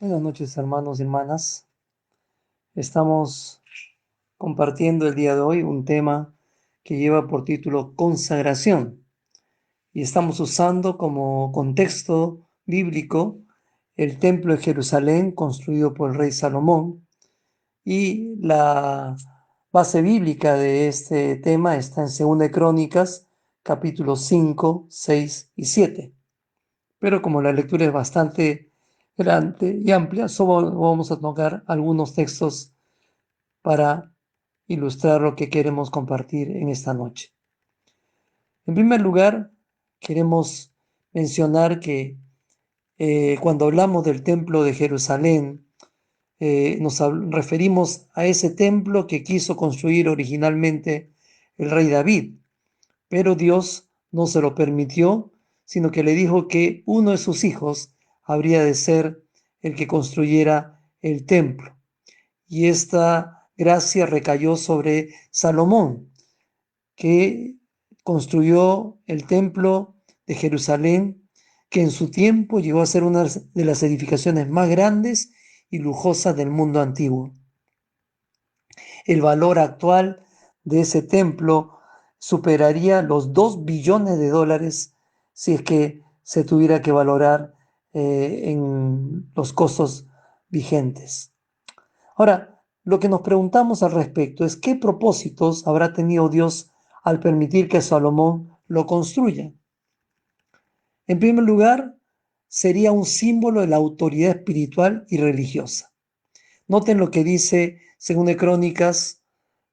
Buenas noches, hermanos y hermanas. Estamos compartiendo el día de hoy un tema que lleva por título consagración y estamos usando como contexto bíblico el templo de Jerusalén construido por el rey Salomón, y la base bíblica de este tema está en 2 Crónicas, capítulos 5, 6 y 7. Pero como la lectura es bastante grande y amplia, solo vamos a tocar algunos textos para ilustrar lo que queremos compartir en esta noche. En primer lugar, queremos mencionar que cuando hablamos del templo de Jerusalén, nos referimos a ese templo que quiso construir originalmente el rey David, pero Dios no se lo permitió, sino que le dijo que uno de sus hijos habría de ser el que construyera el templo. Y esta gracia recayó sobre Salomón, que construyó el templo de Jerusalén, que en su tiempo llegó a ser una de las edificaciones más grandes y lujosas del mundo antiguo. El valor actual de ese templo superaría los $2 billones si es que se tuviera que valorar en los costos vigentes. Ahora, lo que nos preguntamos al respecto es qué propósitos habrá tenido Dios al permitir que Salomón lo construya. En primer lugar, sería un símbolo de la autoridad espiritual y religiosa. Noten lo que dice 2 Crónicas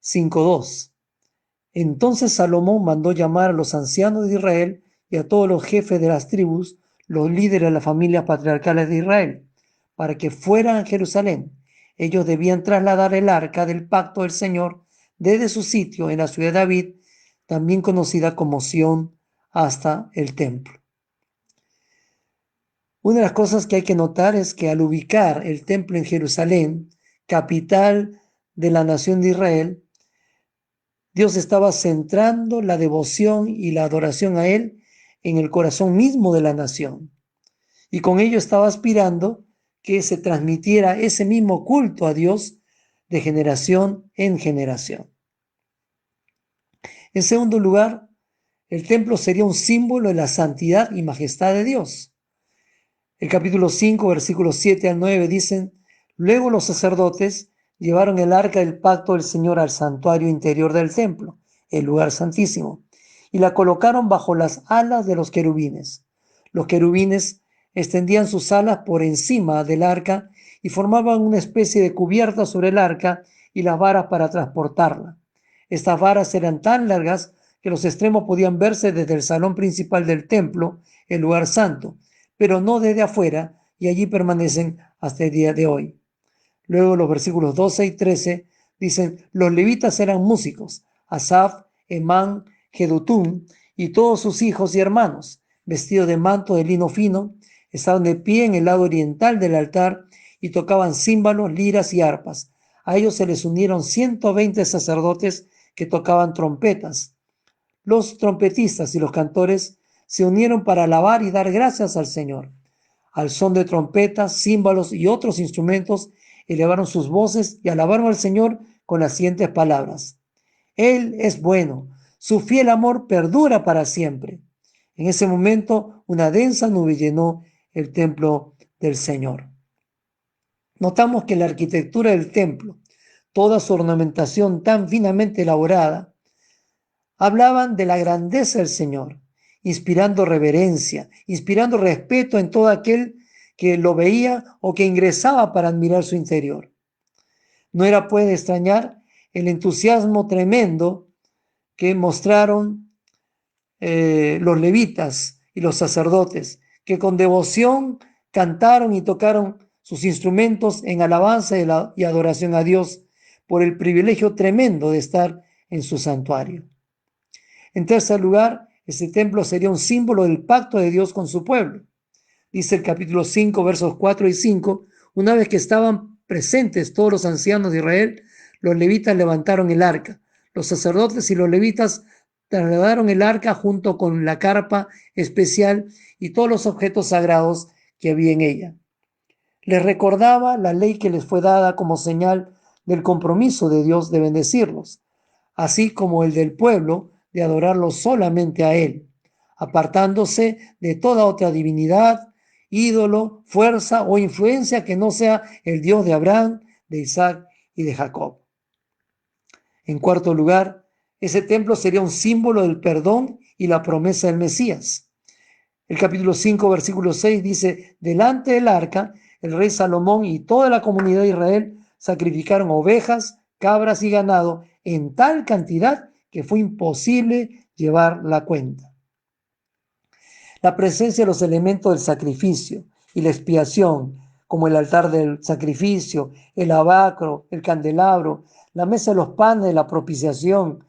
5:2. Entonces Salomón mandó llamar a los ancianos de Israel y a todos los jefes de las tribus, los líderes de las familias patriarcales de Israel, para que fueran a Jerusalén. Ellos debían trasladar el arca del pacto del Señor desde su sitio en la ciudad de David, también conocida como Sión, hasta el templo. Una de las cosas que hay que notar es que al ubicar el templo en Jerusalén, capital de la nación de Israel, Dios estaba centrando la devoción y la adoración a Él en el corazón mismo de la nación. Y con ello estaba aspirando que se transmitiera ese mismo culto a Dios de generación en generación. En segundo lugar, el templo sería un símbolo de la santidad y majestad de Dios. El capítulo 5, versículos 7 al 9 dicen: Luego los sacerdotes llevaron el arca del pacto del Señor al santuario interior del templo, el lugar santísimo, y la colocaron bajo las alas de los querubines. Los querubines extendían sus alas por encima del arca y formaban una especie de cubierta sobre el arca y las varas para transportarla. Estas varas eran tan largas que los extremos podían verse desde el salón principal del templo, el lugar santo, pero no desde afuera, y allí permanecen hasta el día de hoy. Luego los versículos 12 y 13 dicen: los levitas eran músicos, Asaf, Emán, Jedutún y todos sus hijos y hermanos, vestidos de manto de lino fino, estaban de pie en el lado oriental del altar y tocaban címbalos, liras y arpas. A ellos se les unieron 120 sacerdotes que tocaban trompetas. Los trompetistas y los cantores se unieron para alabar y dar gracias al Señor. Al son de trompetas, címbalos y otros instrumentos, elevaron sus voces y alabaron al Señor con las siguientes palabras: Él es bueno, su fiel amor perdura para siempre. En ese momento, una densa nube llenó el templo del Señor. Notamos que la arquitectura del templo, toda su ornamentación tan finamente elaborada, hablaban de la grandeza del Señor, inspirando reverencia, inspirando respeto en todo aquel que lo veía o que ingresaba para admirar su interior. No era pues de extrañar el entusiasmo tremendo que mostraron los levitas y los sacerdotes, que con devoción cantaron y tocaron sus instrumentos en alabanza y adoración a Dios por el privilegio tremendo de estar en su santuario. En tercer lugar, este templo sería un símbolo del pacto de Dios con su pueblo. Dice el capítulo 5, versos 4 y 5, una vez que estaban presentes todos los ancianos de Israel, los levitas levantaron el arca. Los sacerdotes y los levitas trasladaron el arca junto con la carpa especial y todos los objetos sagrados que había en ella. Les recordaba la ley que les fue dada como señal del compromiso de Dios de bendecirlos, así como el del pueblo de adorarlo solamente a Él, apartándose de toda otra divinidad, ídolo, fuerza o influencia que no sea el Dios de Abraham, de Isaac y de Jacob. En cuarto lugar, ese templo sería un símbolo del perdón y la promesa del Mesías. El capítulo 5, versículo 6 dice: delante del arca, el rey Salomón y toda la comunidad de Israel sacrificaron ovejas, cabras y ganado en tal cantidad que fue imposible llevar la cuenta. La presencia de los elementos del sacrificio y la expiación, como el altar del sacrificio, el lavacro, el candelabro, la mesa de los panes de la propiciación,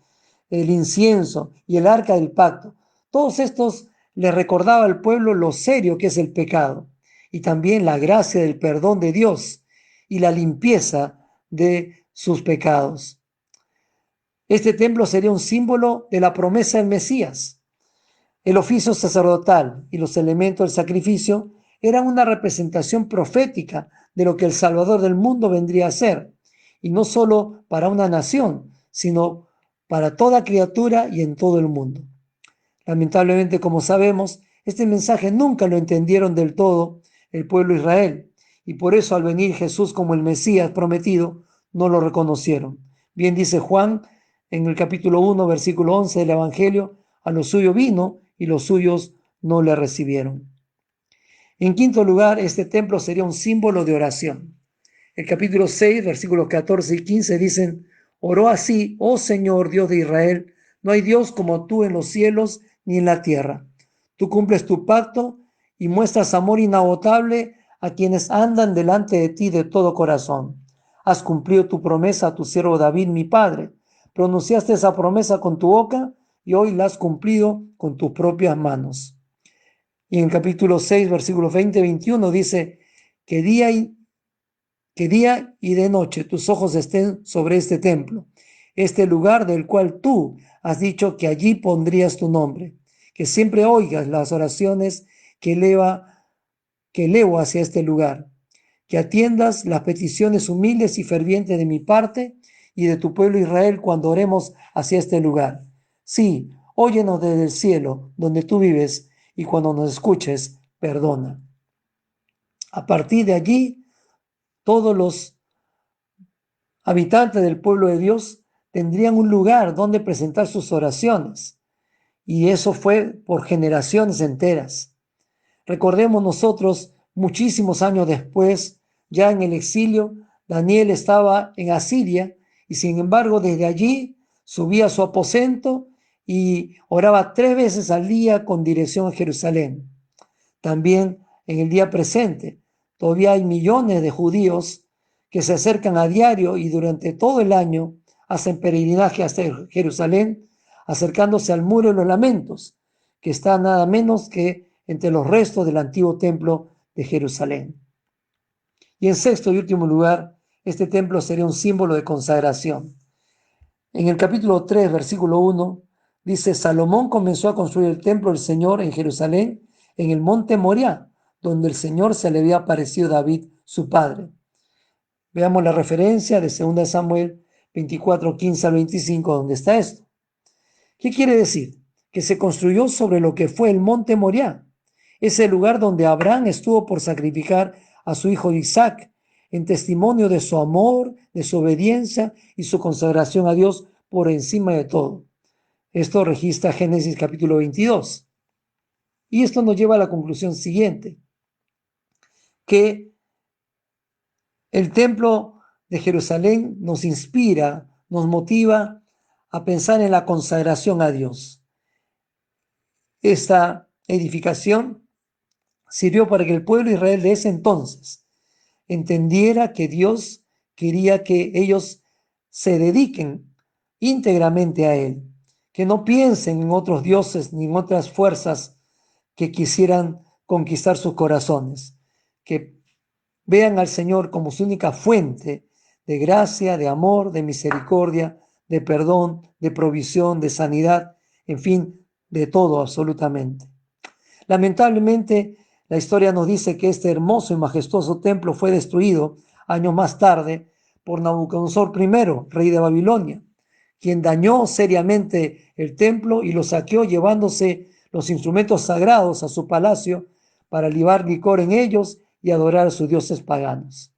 el incienso y el arca del pacto, todos estos le recordaba al pueblo lo serio que es el pecado y también la gracia del perdón de Dios y la limpieza de sus pecados. Este templo sería un símbolo de la promesa del Mesías. El oficio sacerdotal y los elementos del sacrificio eran una representación profética de lo que el Salvador del mundo vendría a ser, y no solo para una nación, sino para toda criatura y en todo el mundo. Lamentablemente, como sabemos, este mensaje nunca lo entendieron del todo el pueblo de Israel, y por eso al venir Jesús como el Mesías prometido, no lo reconocieron. Bien dice Juan en el capítulo 1, versículo 11 del Evangelio: a lo suyo vino y los suyos no le recibieron. En quinto lugar, este templo sería un símbolo de oración. El capítulo 6, versículos 14 y 15 dicen: oró así: oh Señor, Dios de Israel, no hay Dios como tú en los cielos ni en la tierra. Tú cumples tu pacto y muestras amor inagotable a quienes andan delante de ti de todo corazón. Has cumplido tu promesa a tu siervo David, mi padre. Pronunciaste esa promesa con tu boca y hoy la has cumplido con tus propias manos. Y en el capítulo 6, versículos 20 y 21 dice: que día y de noche tus ojos estén sobre este templo, este lugar del cual tú has dicho que allí pondrías tu nombre, que siempre oigas las oraciones que elevo hacia este lugar, que atiendas las peticiones humildes y fervientes de mi parte y de tu pueblo Israel cuando oremos hacia este lugar. Sí, óyenos desde el cielo, donde tú vives, y cuando nos escuches, perdona. A partir de allí, todos los habitantes del pueblo de Dios tendrían un lugar donde presentar sus oraciones, y eso fue por generaciones enteras. Recordemos nosotros, muchísimos años después, ya en el exilio, Daniel estaba en Asiria y sin embargo desde allí subía a su aposento y oraba 3 veces al día con dirección a Jerusalén. También en el día presente, todavía hay millones de judíos que se acercan a diario y durante todo el año hacen peregrinaje hasta Jerusalén, acercándose al muro de los lamentos, que está nada menos que entre los restos del antiguo templo de Jerusalén. Y en sexto y último lugar, este templo sería un símbolo de consagración. En el capítulo 3, versículo 1, dice: Salomón comenzó a construir el templo del Señor en Jerusalén, en el monte Moriah, donde el Señor se le había aparecido a David, su padre. Veamos la referencia de 2 Samuel 24, 15 al 25, donde está esto. ¿Qué quiere decir? Que se construyó sobre lo que fue el monte Moriah, ese lugar donde Abraham estuvo por sacrificar a su hijo Isaac, en testimonio de su amor, de su obediencia y su consagración a Dios por encima de todo. Esto registra Génesis capítulo 22. Y esto nos lleva a la conclusión siguiente, que el templo de Jerusalén nos inspira, nos motiva a pensar en la consagración a Dios. Esta edificación sirvió para que el pueblo de Israel de ese entonces entendiera que Dios quería que ellos se dediquen íntegramente a Él, que no piensen en otros dioses ni en otras fuerzas que quisieran conquistar sus corazones, que vean al Señor como su única fuente de gracia, de amor, de misericordia, de perdón, de provisión, de sanidad, en fin, de todo absolutamente. Lamentablemente, La historia nos dice que este hermoso y majestuoso templo fue destruido años más tarde por Nabucodonosor I, rey de Babilonia, quien dañó seriamente el templo y lo saqueó llevándose los instrumentos sagrados a su palacio para libar licor en ellos y adorar a sus dioses paganos.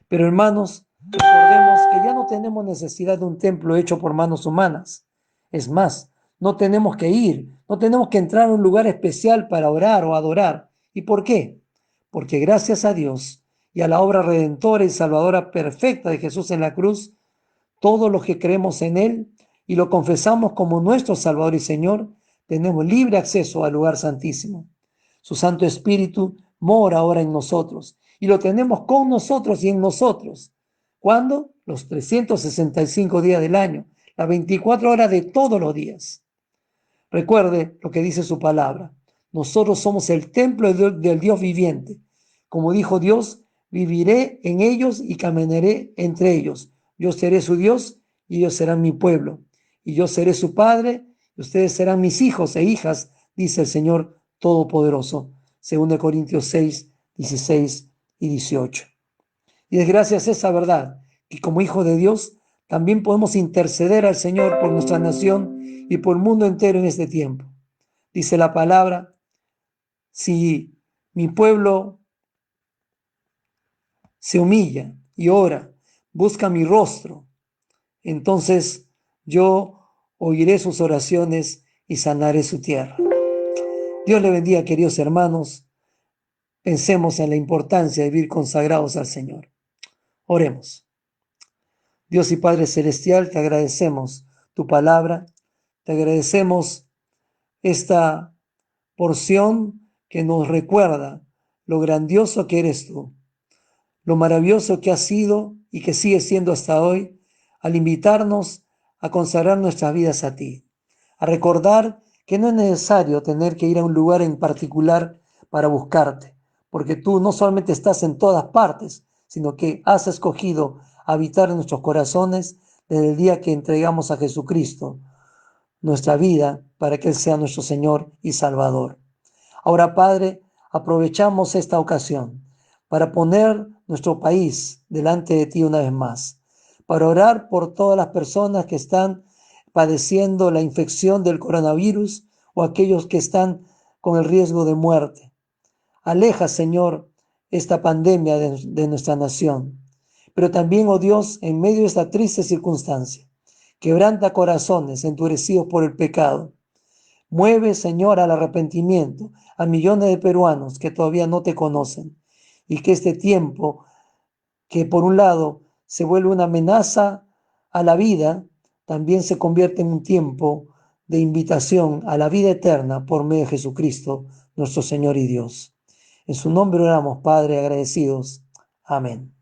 Pero hermanos, recordemos que ya no tenemos necesidad de un templo hecho por manos humanas. Es más, no tenemos que ir, no tenemos que entrar a un lugar especial para orar o adorar. ¿Y por qué? Porque gracias a Dios y a la obra redentora y salvadora perfecta de Jesús en la cruz, todos los que creemos en Él y lo confesamos como nuestro Salvador y Señor, tenemos libre acceso al lugar santísimo. Su Santo Espíritu mora ahora en nosotros y lo tenemos con nosotros y en nosotros. ¿Cuándo? Los 365 días del año, las 24 horas de todos los días. Recuerde lo que dice su palabra. Nosotros somos el templo del Dios viviente. Como dijo Dios, viviré en ellos y caminaré entre ellos. Yo seré su Dios y ellos serán mi pueblo. Y yo seré su padre y ustedes serán mis hijos e hijas, dice el Señor Todopoderoso. 2 Corintios 6, 16 y 18. Y es gracias a esa verdad que como hijos de Dios también podemos interceder al Señor por nuestra nación y por el mundo entero en este tiempo. Dice la palabra, si mi pueblo se humilla y ora, busca mi rostro, entonces yo oiré sus oraciones y sanaré su tierra. Dios le bendiga, queridos hermanos. Pensemos en la importancia de vivir consagrados al Señor. Oremos. Dios y Padre Celestial, te agradecemos tu palabra, te agradecemos esta porción que nos recuerda lo grandioso que eres tú, lo maravilloso que has sido y que sigues siendo hasta hoy, al invitarnos a consagrar nuestras vidas a ti, a recordar que no es necesario tener que ir a un lugar en particular para buscarte, porque tú no solamente estás en todas partes, sino que has escogido habitar en nuestros corazones desde el día que entregamos a Jesucristo nuestra vida para que Él sea nuestro Señor y Salvador. Ahora, Padre, aprovechamos esta ocasión para poner nuestro país delante de ti una vez más, para orar por todas las personas que están padeciendo la infección del coronavirus o aquellos que están con el riesgo de muerte. Aleja, Señor, esta pandemia de nuestra nación. Pero también, oh Dios, en medio de esta triste circunstancia, quebranta corazones endurecidos por el pecado. Mueve, Señor, al arrepentimiento a millones de peruanos que todavía no te conocen, y que este tiempo, que por un lado se vuelve una amenaza a la vida, también se convierte en un tiempo de invitación a la vida eterna por medio de Jesucristo, nuestro Señor y Dios. En su nombre oramos, Padre, agradecidos. Amén.